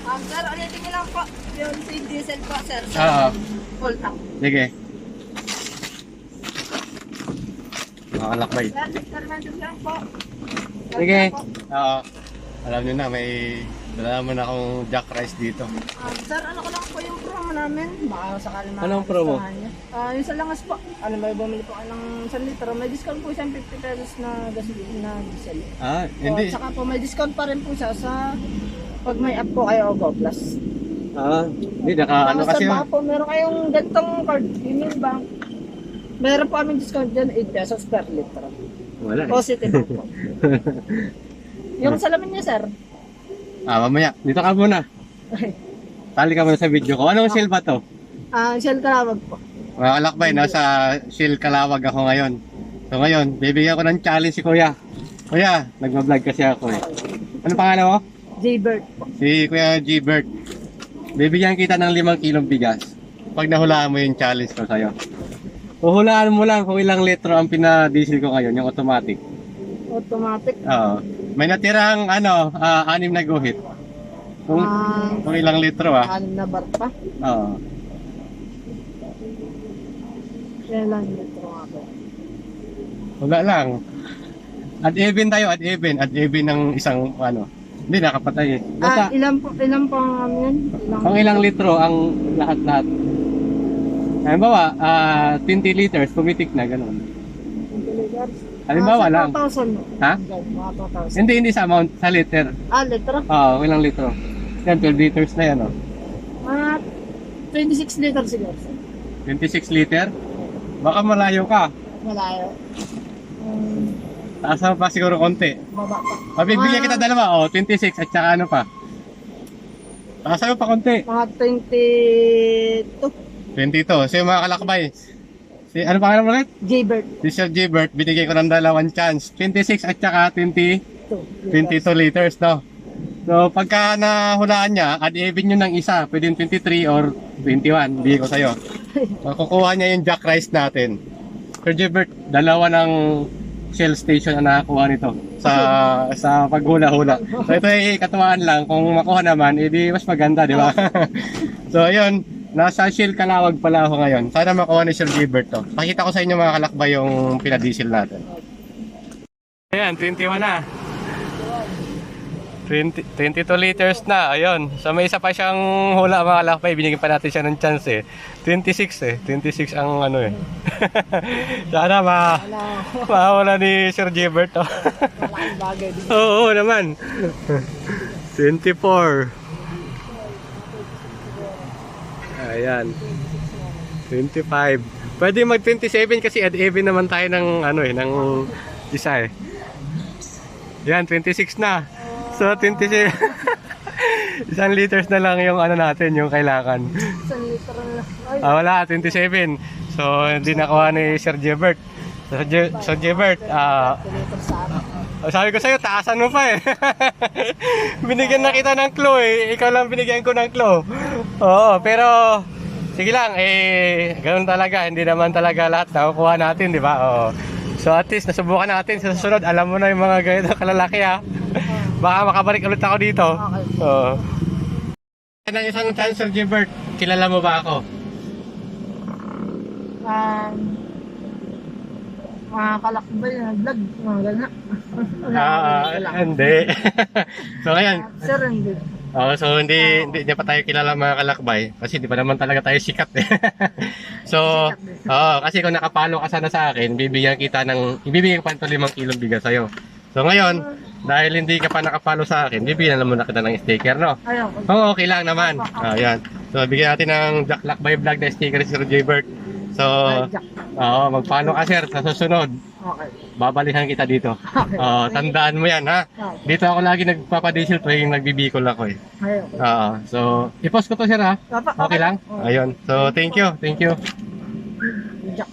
Sir, ulitin niyo lang po. Yung si diesel po, sir. Oo. Full tank. Sige. Makakalakbay. Sir, experimental lang po. Sige. Oo. Alam niyo na, may dala naman akong jack rice dito. Sir, ano ko lang po yung promo namin? Baka sakali mga Anong promo? Yung sa langas po. Ano may bumili po kayo ng 1 litro. May discount po siyang 50 pesos na gasolina na diesel. Hindi. At saka po may discount pa rin po siya sa pag may app po kayo Go Plus. Hindi, ano Tapos kasi sir, baka po meron kayong gantong card, Union Bank. Meron po aming discount dyan, 8 pesos per litro. Wala Positive po. Yung salamin niya, sir. Mamaya. Dito ka muna. Tali ka muna sa video ko. Anong shell ba to? Shell Kalawag po. Mga kalakbay, nasa Shell Kalawag ako ngayon. So ngayon, bibigyan ko ng challenge si Kuya. Kuya, nagbablog kasi ako eh. Ano pangalan mo? Jaybird po. Si Kuya G-Bert. Bibigyan kita ng 5 kilong bigas. Pag nahulaan mo yung challenge ko sa'yo. Huhulaan mo lang kung ilang litro ang pinadiesel ko ngayon, yung automatic. Automatic. Oo. May natirang 6 na guhit. Kung ilang litro 6 na bar pa. Oo. Ilang litro nga po. Wala lang. Ad even tayo, ad even ng isang Hindi nakapatay eh. Basta, Ilan po ang yan? kung ilang litro ang lahat-lahat. Halimbawa, 20 liters, pumitik na, gano'n. 20 liters? Halimbawa lang. 2,000. Ha? Mga 2,000. Hindi sa amount, sa liter. Litro? Oo, ilang litro. Yan, 12 liters na yan, Mga 26 liters siguro. 26 liter? Baka malayo ka. Malayo. Taas pa siguro konti. Baba pa. Mabibigyan kita dalawa, 26 at saka ano pa. Taas pa konti. Mga 22. 22. So yung mga kalakbay. Ano pangalan mo ulit? Jaybird. Si Sir Gilbert, binigay ko ng dalawang chance. 26 at saka 22 liters, no? So, pagka nahulaan niya, add even nyo ng isa. Pwede yung 23 or 21. Bigay ko sa'yo. Kukuha niya yung jack rice natin. Sir Gilbert, dalawa ng Shell station ang nakakuha nito sa paghula-hula. So, ito ay katuwaan lang. Kung makuha naman, edi mas maganda, di ba? So, ayun. Nasa Shell Kalawag pala ako ngayon. Sana makuha ni Sir Gilbert to. Pakita ko sa inyo mga kalakbay yung pinadiesel natin. Ayan, 21 na. 22 liters na, ayun. So may isa pa siyang hula mga kalakbay. Binigyan pa natin siya ng chance eh. 26 ang Sana mahula ni Sir Gilbert to. Malaking bagay din. Oo naman. 24. Ayan. 25. Pwede mag 27 kasi add even naman tayo ng ng isa eh. Yan, 26 na. So 26. 1 liters na lang yung natin, yung kailangan. 1 litro na lang. Wala, 27. So hindi nakuha ni Sir Gilbert. So Gilbert, sabi ko sa'yo, taasan mo pa eh. Binigyan na kita ng clue eh. Ikaw lang binigyan ko ng clue. Oo, pero sige lang, ganoon talaga. Hindi naman talaga lahat nakukuha natin, di ba? Oo. So at least nasubukan natin sa susunod. Alam mo na yung mga ganito kalalaki ha. Baka makabalik ulit ako dito. Oo. Ng isang chance, Sir Gilbert, kilala mo ba ako? Kalakbay na vlog. Mga gana. Hindi. So ngayon, Sir, hindi. so hindi niya pa tayo kilala mga kalakbay kasi di pa naman talaga tayo sikat eh. So, kasi kung nakapalo ka sana sa akin, ibibigyan ko pa ito 5 kilong bigas sa'yo. So ngayon, dahil hindi ka pa nakapalo sa akin, bibigyan naman na kita ng sticker, no? Ayaw. Oo, okay lang naman. Ayan. So, bigyan natin ng Jack Lakbay Vlog na sticker si Sir Gilbert. So, magpano ka sir sa susunod. Okay. Babalikan kita dito. Tandaan mo yan ha. Dito ako lagi nagpapadiesel tuwing nagbibikol ako eh. So, i-post ko to sir ha. Okay lang? Ayun. So, thank you. Jack